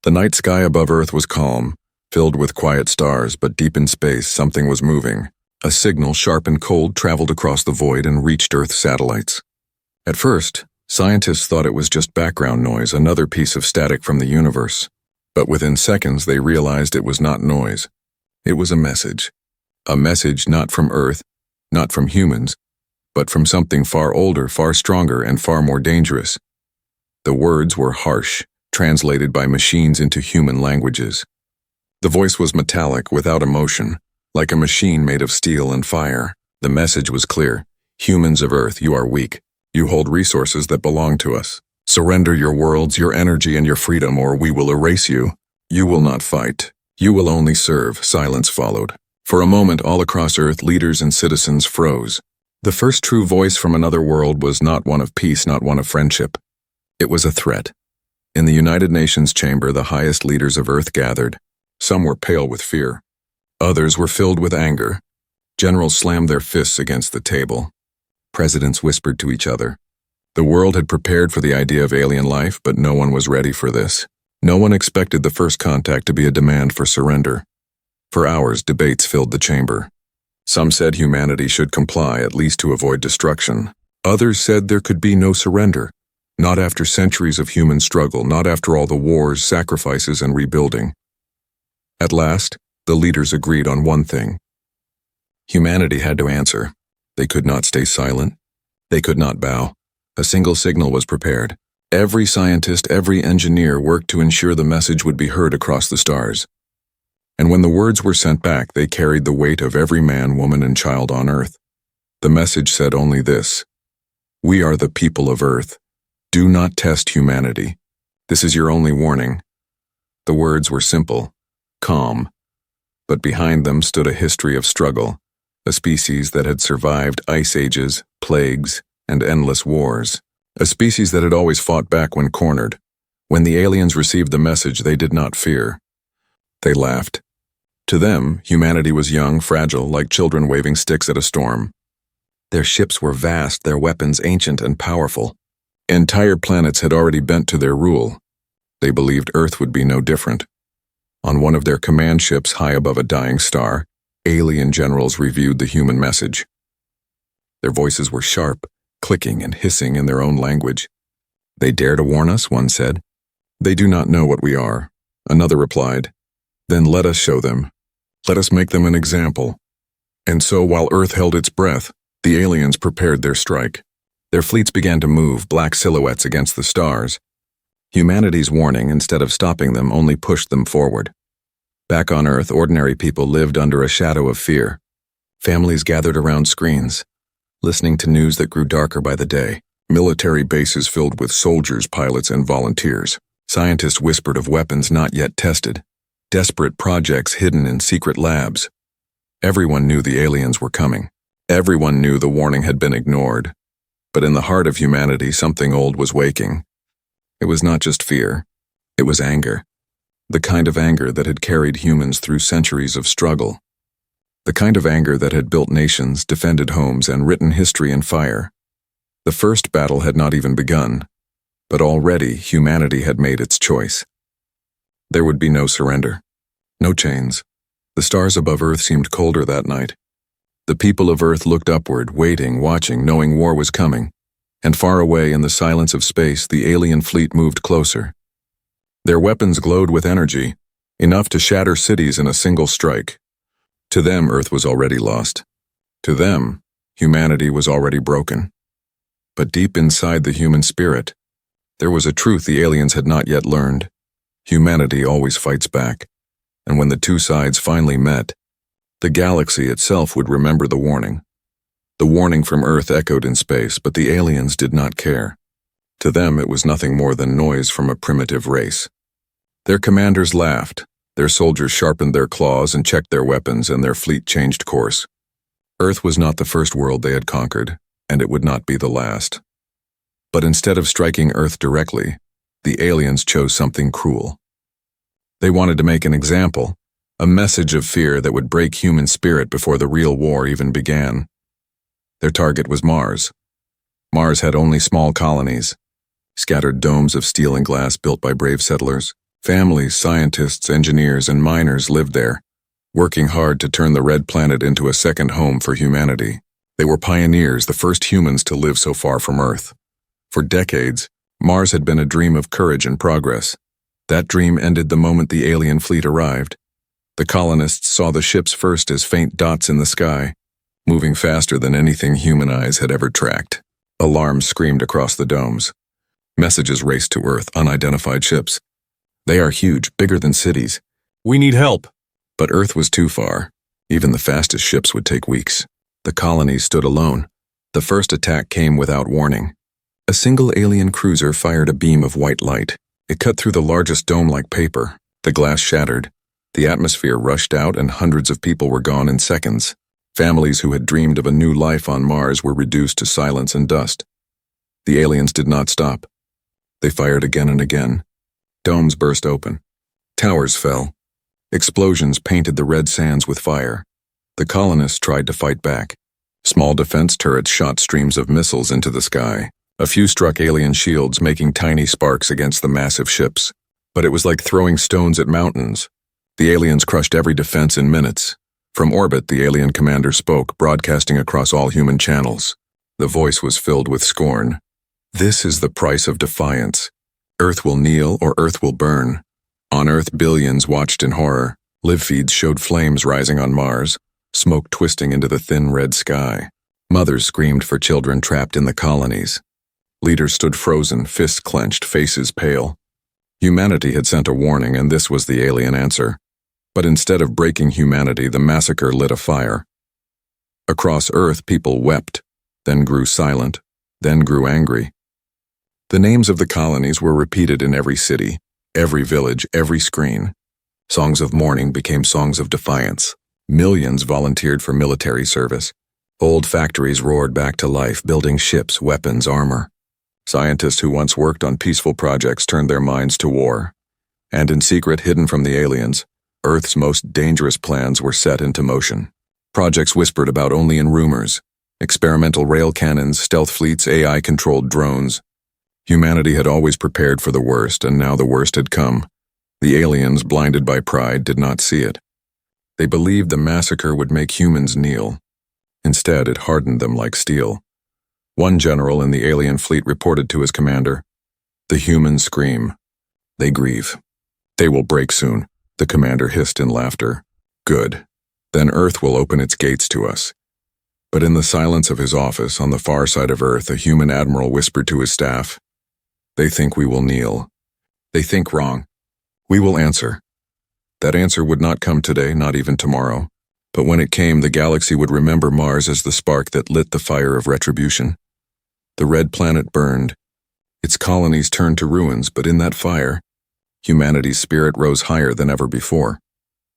The night sky above Earth was calm, filled with quiet stars, but deep in space something was moving. A signal, sharp and cold, traveled across the void and reached Earth satellites. At first, scientists thought it was just background noise, another piece of static from the universe. But within seconds they realized it was not noise. It was a message. A message not from Earth, not from humans, but from something far older, far stronger, and far more dangerous. The words were harsh, translated by machines into human languages. The voice was metallic, without emotion, like a machine made of steel and fire. The message was clear. Humans of Earth, you are weak. You hold resources that belong to us. Surrender your worlds, your energy, and your freedom, or we will erase you. You will not fight. You will only serve. Silence followed. For a moment, all across Earth, leaders and citizens froze. The first true voice from another world was not one of peace, not one of friendship. It was a threat. In the United Nations chamber, the highest leaders of Earth gathered. Some were pale with fear. Others were filled with anger. Generals slammed their fists against the table. Presidents whispered to each other. The world had prepared for the idea of alien life, but no one was ready for this. No one expected the first contact to be a demand for surrender. For hours, debates filled the chamber. Some said humanity should comply, at least to avoid destruction. Others said there could be no surrender. Not after centuries of human struggle, not after all the wars, sacrifices, and rebuilding. At last, the leaders agreed on one thing. Humanity had to answer. They could not stay silent. They could not bow. A single signal was prepared. Every scientist, every engineer worked to ensure the message would be heard across the stars. And when the words were sent back, they carried the weight of every man, woman, and child on Earth. The message said only this: we are the people of Earth. Do not test humanity. This is your only warning. The words were simple, calm, but behind them stood a history of struggle, a species that had survived ice ages, plagues, and endless wars, a species that had always fought back when cornered. When the aliens received the message, they did not fear. They laughed. To them, humanity was young, fragile, like children waving sticks at a storm. Their ships were vast, their weapons ancient and powerful. Entire planets had already bent to their rule. They believed Earth would be no different. On one of their command ships high above a dying star, alien generals reviewed the human message. Their voices were sharp, clicking and hissing in their own language. They dare to warn us, one said. They do not know what we are, another replied. Then let us show them. Let us make them an example. And so while Earth held its breath, the aliens prepared their strike. Their fleets began to move, black silhouettes against the stars. Humanity's warning, instead of stopping them, only pushed them forward. Back on Earth, ordinary people lived under a shadow of fear. Families gathered around screens, listening to news that grew darker by the day. Military bases filled with soldiers, pilots, and volunteers. Scientists whispered of weapons not yet tested. Desperate projects hidden in secret labs. Everyone knew the aliens were coming. Everyone knew the warning had been ignored. But in the heart of humanity, something old was waking. It was not just fear. It was anger. The kind of anger that had carried humans through centuries of struggle. The kind of anger that had built nations, defended homes, and written history in fire. The first battle had not even begun, but already humanity had made its choice. There would be no surrender. No chains. The stars above Earth seemed colder that night. The people of Earth looked upward, waiting, watching, knowing war was coming. And far away in the silence of space, the alien fleet moved closer. Their weapons glowed with energy, enough to shatter cities in a single strike. To them, Earth was already lost. To them, humanity was already broken. But deep inside the human spirit, there was a truth the aliens had not yet learned. Humanity always fights back. And when the two sides finally met, the galaxy itself would remember the warning. The warning from Earth echoed in space, but the aliens did not care. To them, it was nothing more than noise from a primitive race. Their commanders laughed, their soldiers sharpened their claws and checked their weapons, and their fleet changed course. Earth was not the first world they had conquered, and it would not be the last. But instead of striking Earth directly, the aliens chose something cruel. They wanted to make an example, a message of fear that would break human spirit before the real war even began. Their target was Mars. Mars had only small colonies, scattered domes of steel and glass built by brave settlers. Families, scientists, engineers, and miners lived there, working hard to turn the red planet into a second home for humanity. They were pioneers, the first humans to live so far from Earth. For decades, Mars had been a dream of courage and progress. That dream ended the moment the alien fleet arrived. The colonists saw the ships first as faint dots in the sky, moving faster than anything human eyes had ever tracked. Alarms screamed across the domes. Messages raced to Earth, unidentified ships. They are huge, bigger than cities. We need help. But Earth was too far. Even the fastest ships would take weeks. The colonies stood alone. The first attack came without warning. A single alien cruiser fired a beam of white light. It cut through the largest dome like paper. The glass shattered. The atmosphere rushed out and hundreds of people were gone in seconds. Families who had dreamed of a new life on Mars were reduced to silence and dust. The aliens did not stop. They fired again and again. Domes burst open. Towers fell. Explosions painted the red sands with fire. The colonists tried to fight back. Small defense turrets shot streams of missiles into the sky. A few struck alien shields, making tiny sparks against the massive ships. But it was like throwing stones at mountains. The aliens crushed every defense in minutes. From orbit, the alien commander spoke, broadcasting across all human channels. The voice was filled with scorn. This is the price of defiance. Earth will kneel or Earth will burn. On Earth, billions watched in horror. Live feeds showed flames rising on Mars, smoke twisting into the thin red sky. Mothers screamed for children trapped in the colonies. Leaders stood frozen, fists clenched, faces pale. Humanity had sent a warning, and this was the alien answer. But instead of breaking humanity, the massacre lit a fire. Across Earth, people wept, then grew silent, then grew angry. The names of the colonies were repeated in every city, every village, every screen. Songs of mourning became songs of defiance. Millions volunteered for military service. Old factories roared back to life, building ships, weapons, armor. Scientists who once worked on peaceful projects turned their minds to war. And in secret, hidden from the aliens, Earth's most dangerous plans were set into motion. Projects whispered about only in rumors. Experimental rail cannons, stealth fleets, AI-controlled drones. Humanity had always prepared for the worst, and now the worst had come. The aliens, blinded by pride, did not see it. They believed the massacre would make humans kneel. Instead, it hardened them like steel. One general in the alien fleet reported to his commander, "The humans scream. They grieve. They will break soon." The commander hissed in laughter. "Good. Then Earth will open its gates to us." But in the silence of his office, on the far side of Earth, a human admiral whispered to his staff, "They think we will kneel. They think wrong. We will answer." That answer would not come today, not even tomorrow. But when it came, the galaxy would remember Mars as the spark that lit the fire of Retribution. The red planet burned. Its colonies turned to ruins, but in that fire, humanity's spirit rose higher than ever before.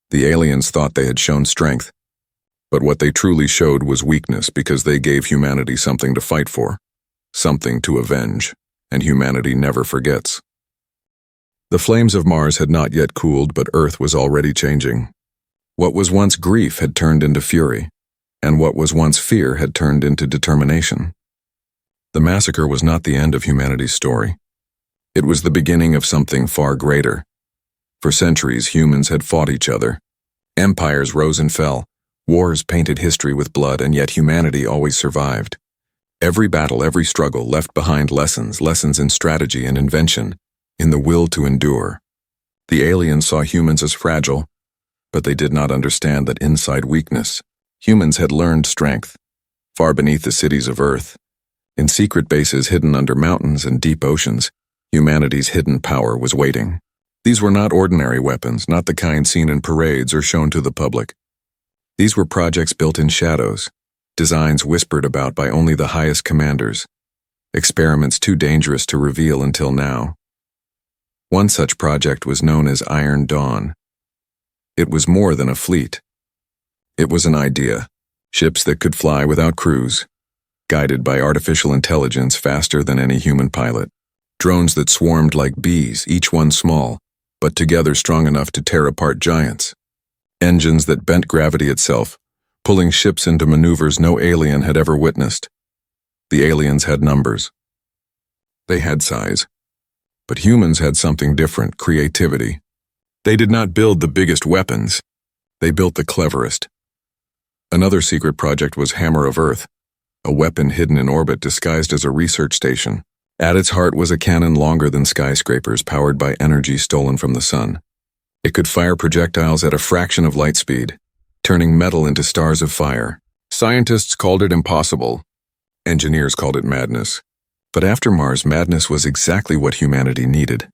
The aliens thought they had shown strength, but what they truly showed was weakness, because they gave humanity something to fight for, something to avenge, and humanity never forgets. The flames of Mars had not yet cooled, but Earth was already changing. What was once grief had turned into fury, and what was once fear had turned into determination. The massacre was not the end of humanity's story. It was the beginning of something far greater. For centuries, humans had fought each other. Empires rose and fell. Wars painted history with blood, and yet humanity always survived. Every battle, every struggle left behind lessons in strategy and invention, in the will to endure. The aliens saw humans as fragile, but they did not understand that inside weakness, humans had learned strength. Far beneath the cities of Earth, in secret bases hidden under mountains and deep oceans, humanity's hidden power was waiting. These were not ordinary weapons, not the kind seen in parades or shown to the public. These were projects built in shadows, designs whispered about by only the highest commanders, experiments too dangerous to reveal until now. One such project was known as Iron Dawn. It was more than a fleet. It was an idea, ships that could fly without crews, guided by artificial intelligence faster than any human pilot, drones that swarmed like bees, each one small, but together strong enough to tear apart giants, engines that bent gravity itself, pulling ships into maneuvers no alien had ever witnessed. The aliens had numbers. They had size. But humans had something different: creativity. They did not build the biggest weapons. They built the cleverest. Another secret project was Hammer of Earth, a weapon hidden in orbit disguised as a research station. At its heart was a cannon longer than skyscrapers, powered by energy stolen from the sun. It could fire projectiles at a fraction of light speed, turning metal into stars of fire. Scientists called it impossible. Engineers called it madness. But after Mars, madness was exactly what humanity needed.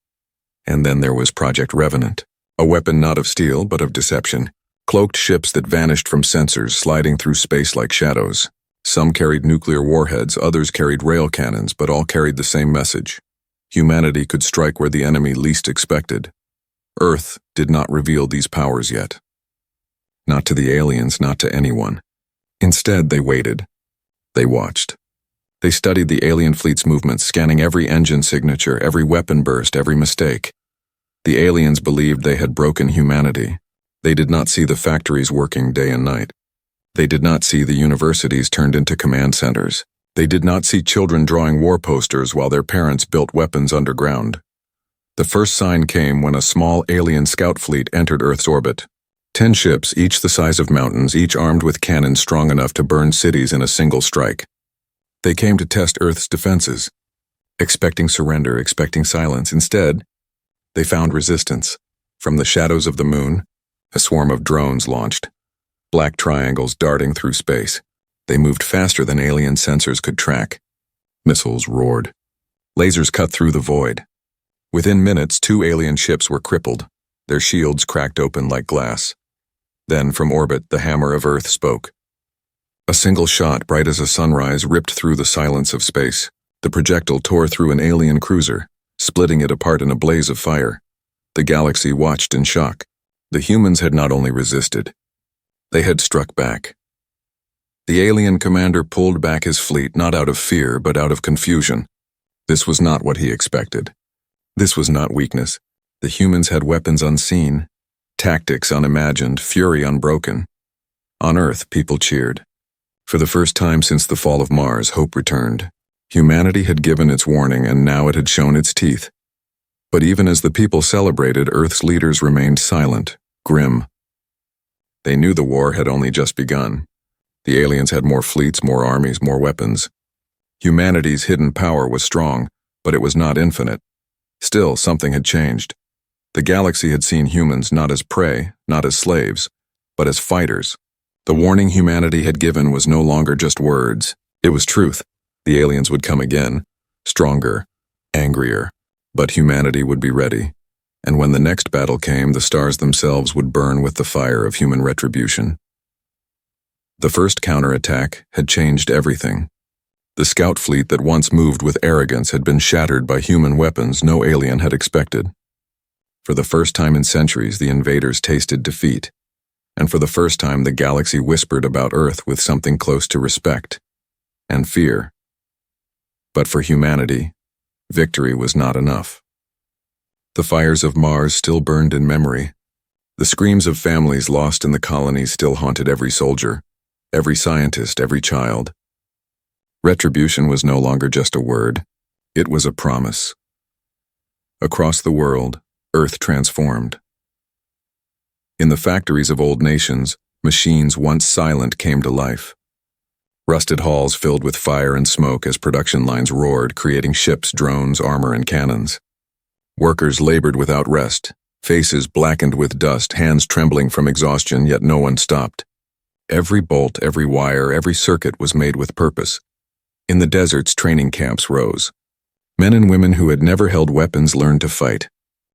And then there was Project Revenant, a weapon not of steel but of deception. Cloaked ships that vanished from sensors, sliding through space like shadows. Some carried nuclear warheads, others carried rail cannons, but all carried the same message. Humanity could strike where the enemy least expected. Earth did not reveal these powers yet. Not to the aliens, not to anyone. Instead, they waited. They watched. They studied the alien fleet's movements, scanning every engine signature, every weapon burst, every mistake. The aliens believed they had broken humanity. They did not see the factories working day and night. They did not see the universities turned into command centers. They did not see children drawing war posters while their parents built weapons underground. The first sign came when a small alien scout fleet entered Earth's orbit. 10 ships, each the size of mountains, each armed with cannons strong enough to burn cities in a single strike. They came to test Earth's defenses, expecting surrender, expecting silence. Instead, they found resistance. From the shadows of the moon, a swarm of drones launched. Black triangles darting through space. They moved faster than alien sensors could track. Missiles roared. Lasers cut through the void. Within minutes, 2 alien ships were crippled, their shields cracked open like glass. Then, from orbit, the Hammer of Earth spoke. A single shot, bright as a sunrise, ripped through the silence of space. The projectile tore through an alien cruiser, splitting it apart in a blaze of fire. The galaxy watched in shock. The humans had not only resisted, they had struck back. The alien commander pulled back his fleet, not out of fear, but out of confusion. This was not what he expected. This was not weakness. The humans had weapons unseen, tactics unimagined, fury unbroken. On Earth, people cheered. For the first time since the fall of Mars, hope returned. Humanity had given its warning, and now it had shown its teeth. But even as the people celebrated, Earth's leaders remained silent, grim. They knew the war had only just begun. The aliens had more fleets, more armies, more weapons. Humanity's hidden power was strong, but it was not infinite. Still, something had changed. The galaxy had seen humans not as prey, not as slaves, but as fighters. The warning humanity had given was no longer just words. It was truth. The aliens would come again, stronger, angrier, but humanity would be ready. And when the next battle came, the stars themselves would burn with the fire of human retribution. The first counterattack had changed everything. The scout fleet that once moved with arrogance had been shattered by human weapons no alien had expected. For the first time in centuries, the invaders tasted defeat. And for the first time, the galaxy whispered about Earth with something close to respect and fear. But for humanity, victory was not enough. The fires of Mars still burned in memory. The screams of families lost in the colonies still haunted every soldier, every scientist, every child. Retribution was no longer just a word. It was a promise. Across the world, Earth transformed. In the factories of old nations, machines once silent came to life. Rusted halls filled with fire and smoke as production lines roared, creating ships, drones, armor, and cannons. Workers labored without rest, faces blackened with dust, hands trembling from exhaustion, yet no one stopped. Every bolt, every wire, every circuit was made with purpose. In the deserts, training camps rose. Men and women who had never held weapons learned to fight.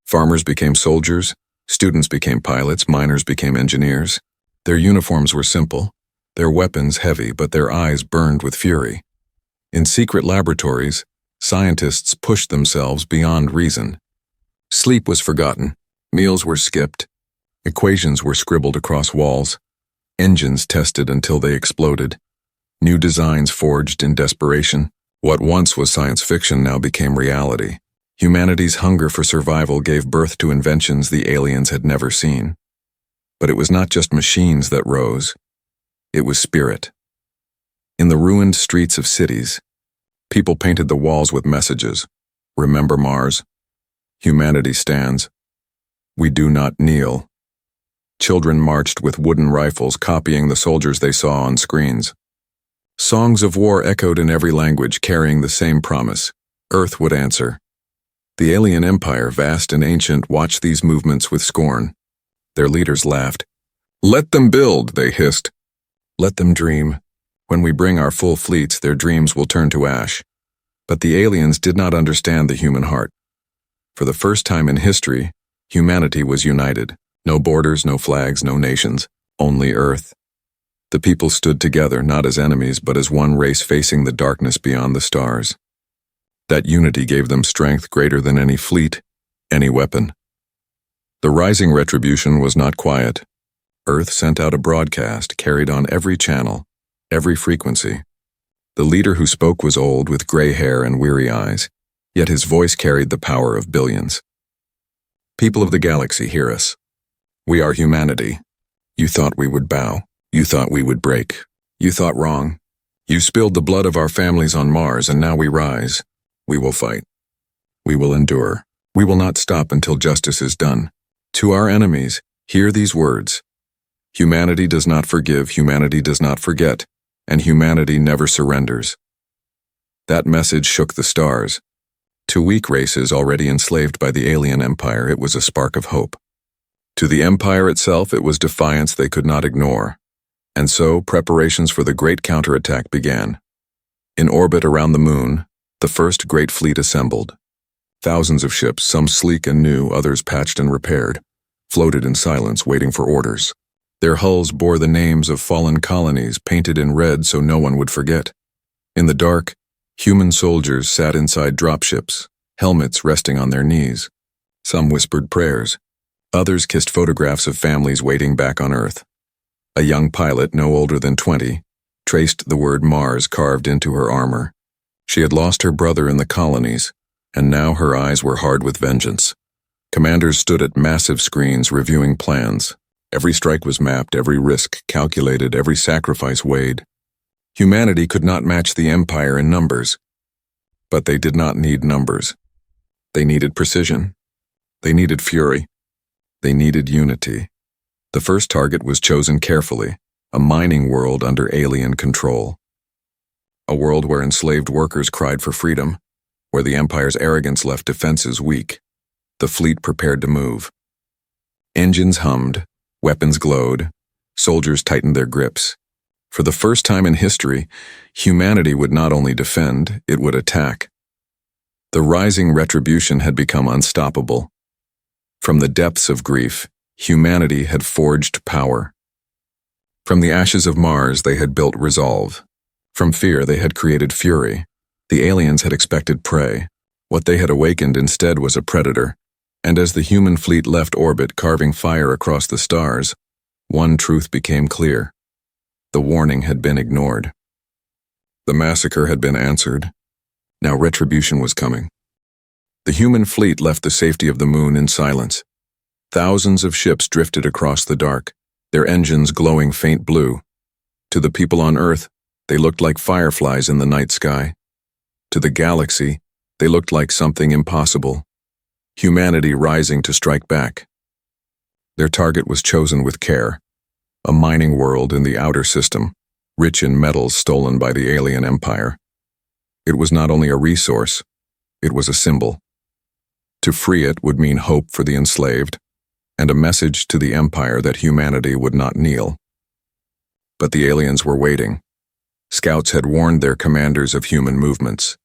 Farmers became soldiers, students became pilots, miners became engineers. Their uniforms were simple, their weapons heavy, but their eyes burned with fury. In secret laboratories, scientists pushed themselves beyond reason. Sleep was forgotten, meals were skipped, equations were scribbled across walls, engines tested until they exploded, new designs forged in desperation. What once was science fiction now became reality. Humanity's hunger for survival gave birth to inventions the aliens had never seen. But it was not just machines that rose. It was spirit. In the ruined streets of cities, people painted the walls with messages. Remember Mars? Humanity stands. We do not kneel. Children marched with wooden rifles, copying the soldiers they saw on screens. Songs of war echoed in every language, carrying the same promise. Earth would answer. The alien empire, vast and ancient, watched these movements with scorn. Their leaders laughed. "Let them build," they hissed. "Let them dream. When we bring our full fleets, their dreams will turn to ash." But the aliens did not understand the human heart. For the first time in history, humanity was united. No borders, no flags, no nations, only Earth. The people stood together, not as enemies, but as one race facing the darkness beyond the stars. That unity gave them strength greater than any fleet, any weapon. The rising Retribution was not quiet. Earth sent out a broadcast carried on every channel, every frequency. The leader who spoke was old, with gray hair and weary eyes, yet his voice carried the power of billions. "People of the galaxy, hear us. We are humanity. You thought we would bow. You thought we would break. You thought wrong. You spilled the blood of our families on Mars, and now we rise. We will fight. We will endure. We will not stop until justice is done. To our enemies, hear these words. Humanity does not forgive, humanity does not forget, and humanity never surrenders." That message shook the stars. To weak races already enslaved by the alien empire, it was a spark of hope. To the empire itself, it was defiance they could not ignore. And so, preparations for the great counterattack began. In orbit around the moon, the first great fleet assembled. Thousands of ships, some sleek and new, others patched and repaired, floated in silence, waiting for orders. Their hulls bore the names of fallen colonies, painted in red so no one would forget. In the dark, human soldiers sat inside dropships, helmets resting on their knees. Some whispered prayers. Others kissed photographs of families waiting back on Earth. A young pilot, no older than 20, traced the word Mars carved into her armor. She had lost her brother in the colonies, and now her eyes were hard with vengeance. Commanders stood at massive screens reviewing plans. Every strike was mapped, every risk calculated, every sacrifice weighed. Humanity could not match the empire in numbers. But they did not need numbers. They needed precision. They needed fury. They needed unity. The first target was chosen carefully, a mining world under alien control. A world where enslaved workers cried for freedom, where the empire's arrogance left defenses weak. The fleet prepared to move. Engines hummed, weapons glowed, soldiers tightened their grips. For the first time in history, humanity would not only defend, it would attack. The rising Retribution had become unstoppable. From the depths of grief, humanity had forged power. From the ashes of Mars, they had built resolve. From fear, they had created fury. The aliens had expected prey. What they had awakened instead was a predator. And as the human fleet left orbit, carving fire across the stars, one truth became clear. The warning had been ignored. The massacre had been answered. Now retribution was coming. The human fleet left the safety of the moon in silence. Thousands of ships drifted across the dark, their engines glowing faint blue. To the people on Earth, they looked like fireflies in the night sky. To the galaxy, they looked like something impossible. Humanity rising to strike back. Their target was chosen with care. A mining world in the outer system, rich in metals stolen by the alien empire. It was not only a resource, it was a symbol. To free it would mean hope for the enslaved, and a message to the empire that humanity would not kneel. But the aliens were waiting. Scouts had warned their commanders of human movements.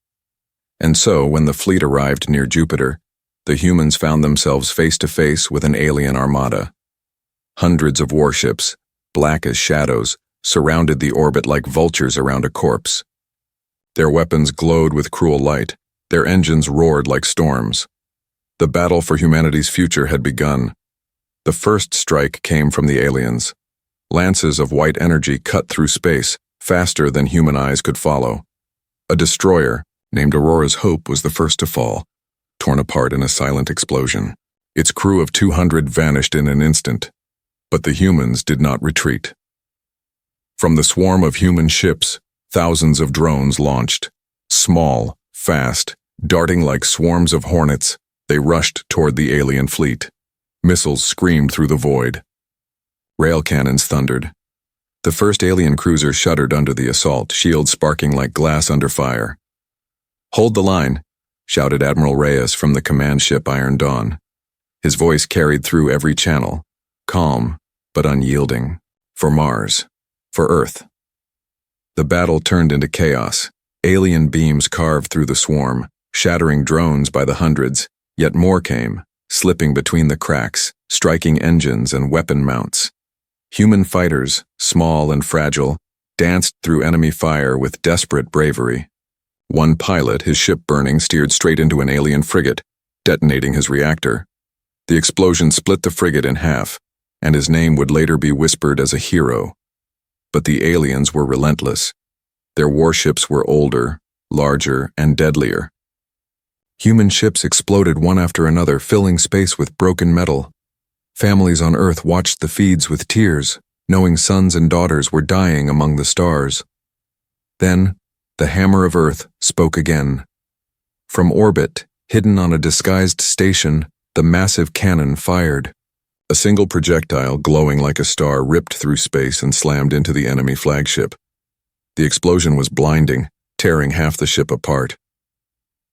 And so, when the fleet arrived near Jupiter, the humans found themselves face to face with an alien armada. Hundreds of warships, black as shadows, surrounded the orbit like vultures around a corpse. Their weapons glowed with cruel light, their engines roared like storms. The battle for humanity's future had begun. The first strike came from the aliens. Lances of white energy cut through space, faster than human eyes could follow. A destroyer, named Aurora's Hope, was the first to fall, torn apart in a silent explosion. Its crew of 200 vanished in an instant, but the humans did not retreat. From the swarm of human ships, thousands of drones launched. Small, fast, darting like swarms of hornets, They rushed toward the alien fleet. Missiles screamed through the void. Rail cannons thundered. The first alien cruiser shuddered under the assault, shields sparking like glass under fire. "Hold the line," shouted Admiral Reyes from the command ship Iron Dawn. His voice carried through every channel, calm but unyielding. For Mars. For Earth. The battle turned into chaos. Alien beams carved through the swarm, shattering drones by the hundreds, yet more came, slipping between the cracks, striking engines and weapon mounts. Human fighters, small and fragile, danced through enemy fire with desperate bravery. One pilot, his ship burning, steered straight into an alien frigate, detonating his reactor. The explosion split the frigate in half, and his name would later be whispered as a hero. But the aliens were relentless. Their warships were older, larger, and deadlier. Human ships exploded one after another, filling space with broken metal. Families on Earth watched the feeds with tears, knowing sons and daughters were dying among the stars. Then, the hammer of Earth spoke again. From orbit, hidden on a disguised station, the massive cannon fired. A single projectile, glowing like a star, ripped through space and slammed into the enemy flagship. The explosion was blinding, tearing half the ship apart.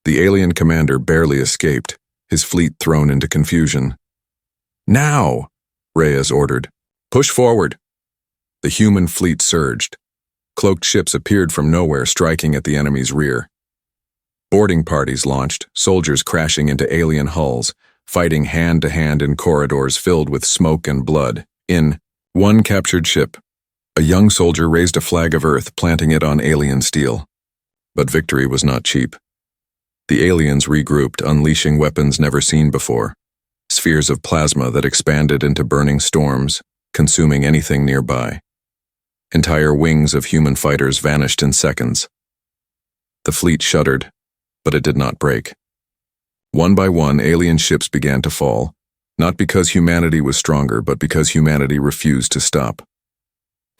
The alien commander barely escaped, his fleet thrown into confusion. "Now!" Reyes ordered. "Push forward!" The human fleet surged. Cloaked ships appeared from nowhere, striking at the enemy's rear. Boarding parties launched, soldiers crashing into alien hulls, fighting hand-to-hand in corridors filled with smoke and blood. In one captured ship, a young soldier raised a flag of Earth, planting it on alien steel. But victory was not cheap. The aliens regrouped, unleashing weapons never seen before. Spheres of plasma that expanded into burning storms, consuming anything nearby. Entire wings of human fighters vanished in seconds. The fleet shuddered, but it did not break. One by one, alien ships began to fall, not because humanity was stronger, but because humanity refused to stop.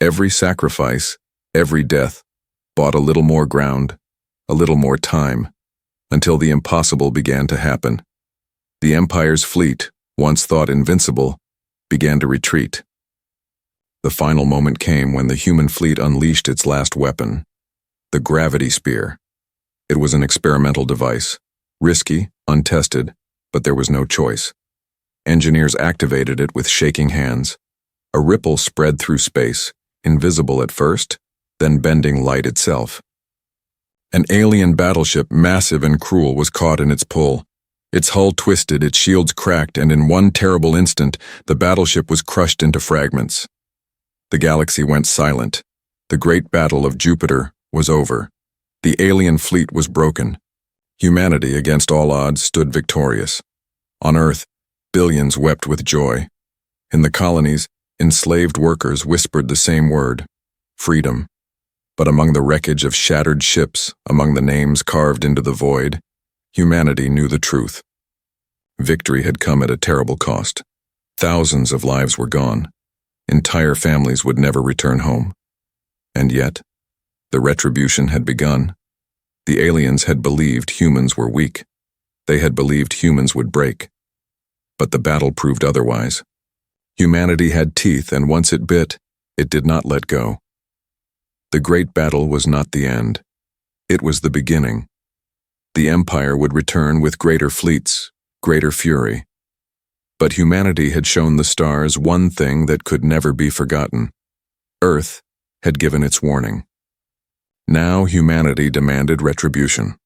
Every sacrifice, every death, bought a little more ground, a little more time, until the impossible began to happen. The Empire's fleet, once thought invincible, began to retreat. The final moment came when the human fleet unleashed its last weapon, the gravity spear. It was an experimental device, risky, untested, but there was no choice. Engineers activated it with shaking hands. A ripple spread through space, invisible at first, then bending light itself. An alien battleship, massive and cruel, was caught in its pull. Its hull twisted, its shields cracked, and in one terrible instant, the battleship was crushed into fragments. The galaxy went silent. The great battle of Jupiter was over. The alien fleet was broken. Humanity, against all odds, stood victorious. On Earth, billions wept with joy. In the colonies, enslaved workers whispered the same word, freedom. But among the wreckage of shattered ships, among the names carved into the void, humanity knew the truth. Victory had come at a terrible cost. Thousands of lives were gone. Entire families would never return home. And yet, the retribution had begun. The aliens had believed humans were weak. They had believed humans would break. But the battle proved otherwise. Humanity had teeth, and once it bit, it did not let go. The great battle was not the end. It was the beginning. The Empire would return with greater fleets, greater fury. But humanity had shown the stars one thing that could never be forgotten. Earth had given its warning. Now humanity demanded retribution.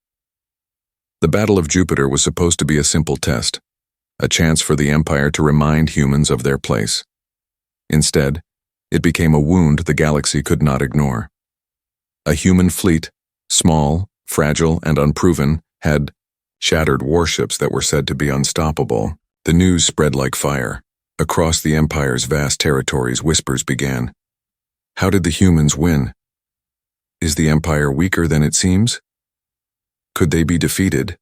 The Battle of Jupiter was supposed to be a simple test, a chance for the Empire to remind humans of their place. Instead, it became a wound the galaxy could not ignore. A human fleet, small, fragile, and unproven, had shattered warships that were said to be unstoppable. The news spread like fire. Across the Empire's vast territories, whispers began. How did the humans win? Is the Empire weaker than it seems? Could they be defeated?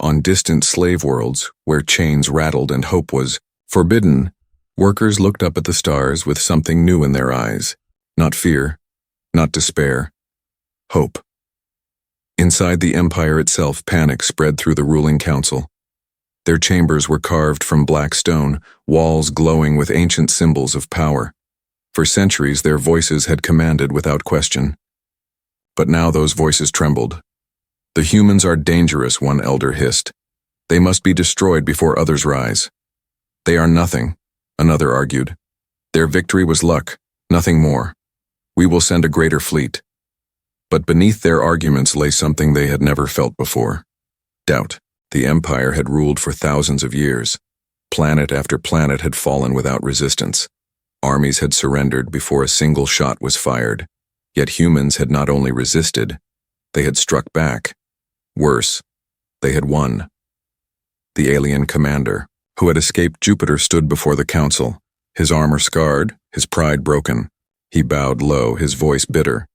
On distant slave worlds, where chains rattled and hope was forbidden, workers looked up at the stars with something new in their eyes. Not fear, not despair, hope. Inside the Empire itself, panic spread through the ruling council. Their chambers were carved from black stone, walls glowing with ancient symbols of power. For centuries, their voices had commanded without question. But now those voices trembled. "The humans are dangerous," one elder hissed. "They must be destroyed before others rise." "They are nothing," another argued. "Their victory was luck, nothing more. We will send a greater fleet." But beneath their arguments lay something they had never felt before. Doubt. The Empire had ruled for thousands of years. Planet after planet had fallen without resistance. Armies had surrendered before a single shot was fired. Yet humans had not only resisted, they had struck back. Worse, they had won. The alien commander, who had escaped Jupiter, stood before the council, his armor scarred, his pride broken. He bowed low, his voice bitter.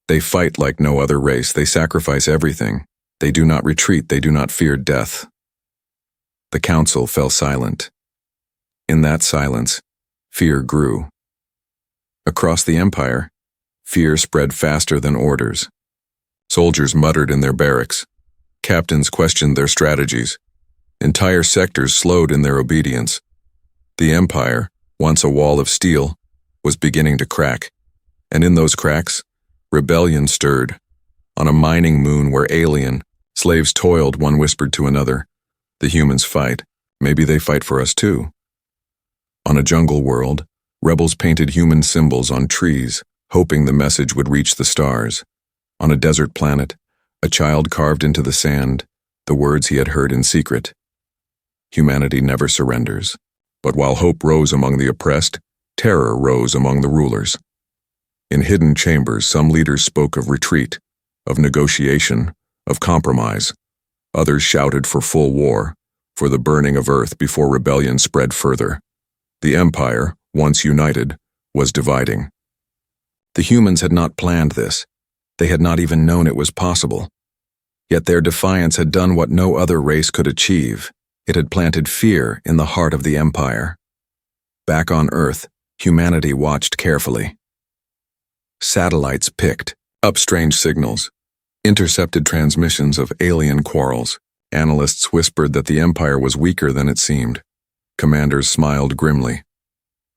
"They fight like no other race. They sacrifice everything. They do not retreat. They do not fear death." The council fell silent. In that silence, fear grew. Across the Empire, fear spread faster than orders. Soldiers muttered in their barracks. Captains questioned their strategies. Entire sectors slowed in their obedience. The Empire, once a wall of steel, was beginning to crack. And in those cracks, rebellion stirred. On a mining moon where alien slaves toiled, one whispered to another, "The humans fight. Maybe they fight for us too." On a jungle world, rebels painted human symbols on trees, hoping the message would reach the stars. On a desert planet, a child carved into the sand the words he had heard in secret. Humanity never surrenders. But while hope rose among the oppressed, terror rose among the rulers. In hidden chambers, some leaders spoke of retreat, of negotiation, of compromise. Others shouted for full war, for the burning of Earth before rebellion spread further. The Empire, once united, was dividing. The humans had not planned this. They had not even known it was possible. Yet their defiance had done what no other race could achieve. It had planted fear in the heart of the Empire. Back on Earth, humanity watched carefully. Satellites picked up strange signals, intercepted transmissions of alien quarrels. Analysts whispered that the Empire was weaker than it seemed. Commanders smiled grimly.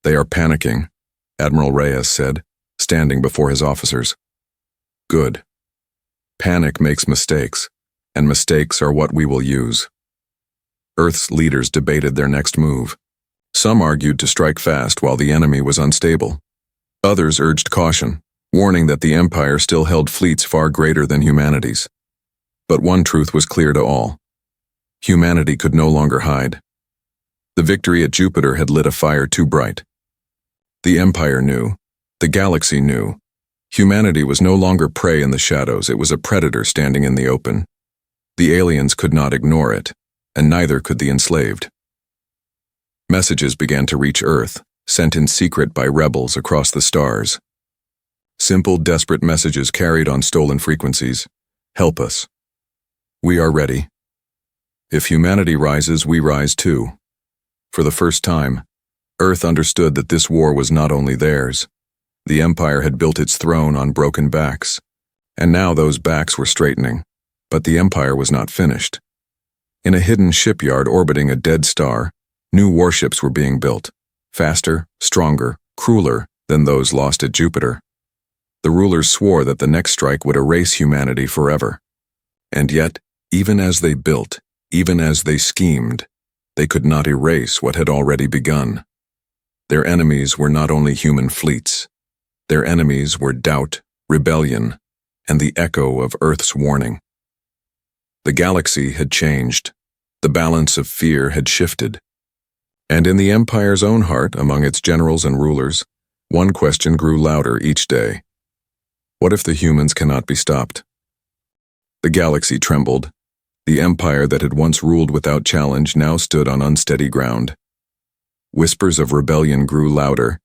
"They are panicking," Admiral Reyes said, standing before his officers. "Good. Panic makes mistakes, and mistakes are what we will use." Earth's leaders debated their next move. Some argued to strike fast while the enemy was unstable. Others urged caution, warning that the Empire still held fleets far greater than humanity's. But one truth was clear to all. Humanity could no longer hide. The victory at Jupiter had lit a fire too bright. The Empire knew. The galaxy knew. Humanity was no longer prey in the shadows. It was a predator standing in the open. The aliens could not ignore it, and neither could the enslaved. Messages began to reach Earth, sent in secret by rebels across the stars. Simple, desperate messages carried on stolen frequencies. "Help us. We are ready. If humanity rises, we rise too." For the first time, Earth understood that this war was not only theirs. The Empire had built its throne on broken backs, and now those backs were straightening. But the Empire was not finished. In a hidden shipyard orbiting a dead star, new warships were being built, faster, stronger, crueler than those lost at Jupiter. The rulers swore that the next strike would erase humanity forever. And yet, even as they built, even as they schemed, they could not erase what had already begun. Their enemies were not only human fleets. Their enemies were doubt, rebellion, and the echo of Earth's warning. The galaxy had changed. The balance of fear had shifted. And in the Empire's own heart, among its generals and rulers, one question grew louder each day. What if the humans cannot be stopped? The galaxy trembled. The Empire that had once ruled without challenge now stood on unsteady ground. Whispers of rebellion grew louder,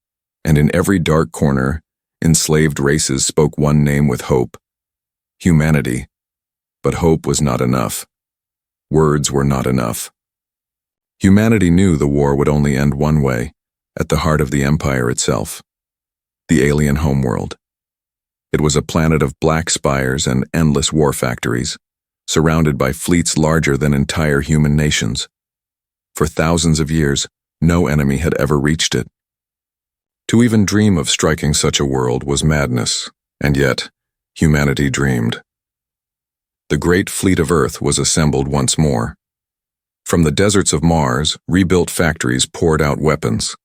and in every dark corner, enslaved races spoke one name with hope: humanity. But hope was not enough. Words were not enough. Humanity knew the war would only end one way, at the heart of the Empire itself. The alien homeworld. It was a planet of black spires and endless war factories, surrounded by fleets larger than entire human nations. For thousands of years, no enemy had ever reached it. To even dream of striking such a world was madness, and yet, humanity dreamed. The great fleet of Earth was assembled once more. From the deserts of Mars, rebuilt factories poured out weapons.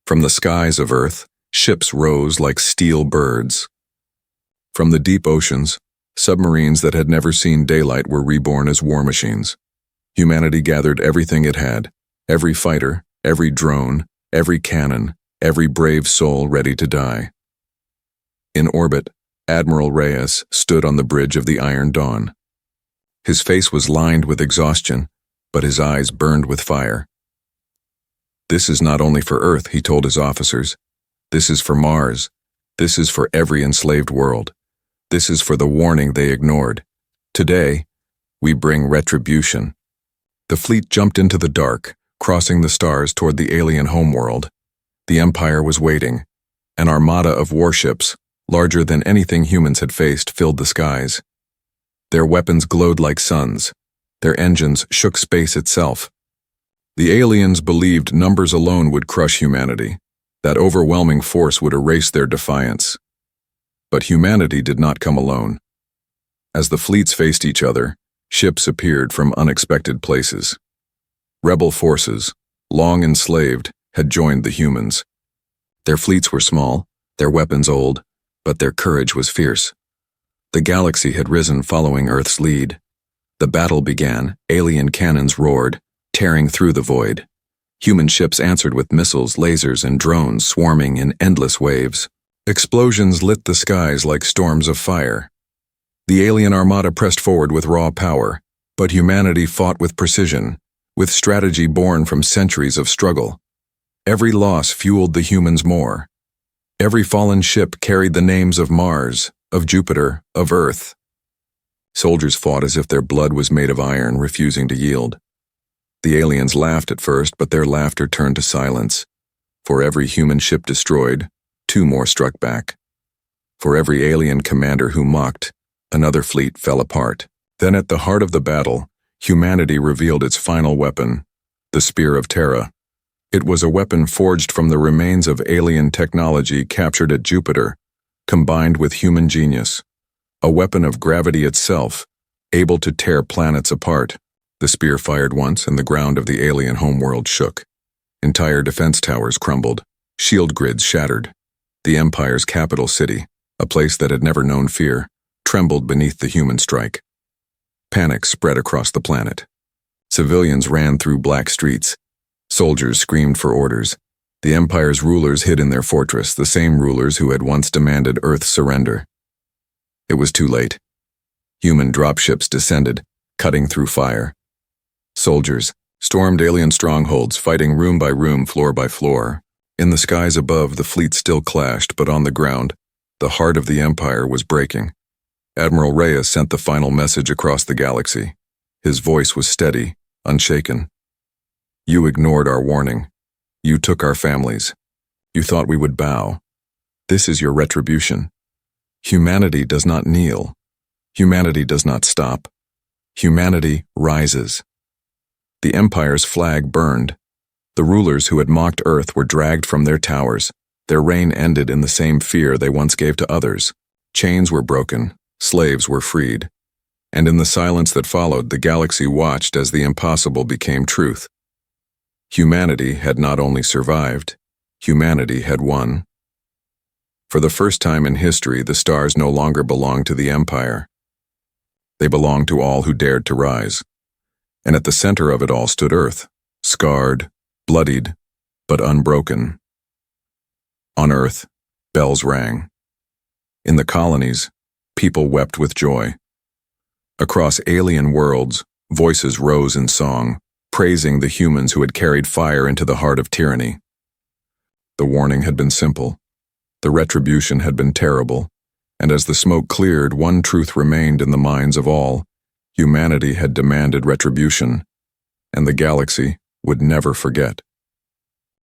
From the skies of Earth, ships rose like steel birds. From the deep oceans, submarines that had never seen daylight were reborn as war machines. Humanity gathered everything it had, every fighter, every drone, every cannon, every brave soul ready to die. In orbit, Admiral Reyes stood on the bridge of the Iron Dawn. His face was lined with exhaustion, but his eyes burned with fire. "This is not only for Earth," he told his officers. "This is for Mars. This is for every enslaved world. This is for the warning they ignored. Today, we bring retribution." The fleet jumped into the dark, crossing the stars toward the alien homeworld. The Empire was waiting. An armada of warships, larger than anything humans had faced, filled the skies. Their weapons glowed like suns. Their engines shook space itself. The aliens believed numbers alone would crush humanity. That overwhelming force would erase their defiance. But humanity did not come alone. As the fleets faced each other, ships appeared from unexpected places. Rebel forces, long enslaved, had joined the humans. Their fleets were small, their weapons old, but their courage was fierce. The galaxy had risen following Earth's lead. The battle began, alien cannons roared, tearing through the void. Human ships answered with missiles, lasers, and drones swarming in endless waves. Explosions lit the skies like storms of fire. The alien armada pressed forward with raw power, but humanity fought with precision, with strategy born from centuries of struggle. Every loss fueled the humans more. Every fallen ship carried the names of Mars, of Jupiter, of Earth. Soldiers fought as if their blood was made of iron, refusing to yield. The aliens laughed at first, but their laughter turned to silence. For every human ship destroyed, 2 more struck back. For every alien commander who mocked, another fleet fell apart. Then at the heart of the battle, humanity revealed its final weapon, the Spear of Terra. It was a weapon forged from the remains of alien technology captured at Jupiter, combined with human genius. A weapon of gravity itself, able to tear planets apart. The spear fired once and the ground of the alien homeworld shook. Entire defense towers crumbled, shield grids shattered. The Empire's capital city, a place that had never known fear, trembled beneath the human strike. Panic spread across the planet. Civilians ran through black streets. Soldiers screamed for orders. The Empire's rulers hid in their fortress, the same rulers who had once demanded Earth's surrender. It was too late. Human dropships descended, cutting through fire. Soldiers stormed alien strongholds, fighting room by room, floor by floor. In the skies above, the fleet still clashed, but on the ground, the heart of the Empire was breaking. Admiral Reyes sent the final message across the galaxy. His voice was steady, unshaken. "You ignored our warning. You took our families. You thought we would bow. This is your retribution. Humanity does not kneel. Humanity does not stop. Humanity rises." The Empire's flag burned. The rulers who had mocked Earth were dragged from their towers. Their reign ended in the same fear they once gave to others. Chains were broken, slaves were freed. And in the silence that followed, the galaxy watched as the impossible became truth. Humanity had not only survived, humanity had won. For the first time in history, the stars no longer belonged to the Empire. They belonged to all who dared to rise. And at the center of it all stood Earth, scarred, bloodied, but unbroken. On Earth, bells rang. In the colonies, people wept with joy. Across alien worlds, voices rose in song, praising the humans who had carried fire into the heart of tyranny. The warning had been simple. The retribution had been terrible, and as the smoke cleared, one truth remained in the minds of all. Humanity had demanded retribution, and the galaxy would never forget.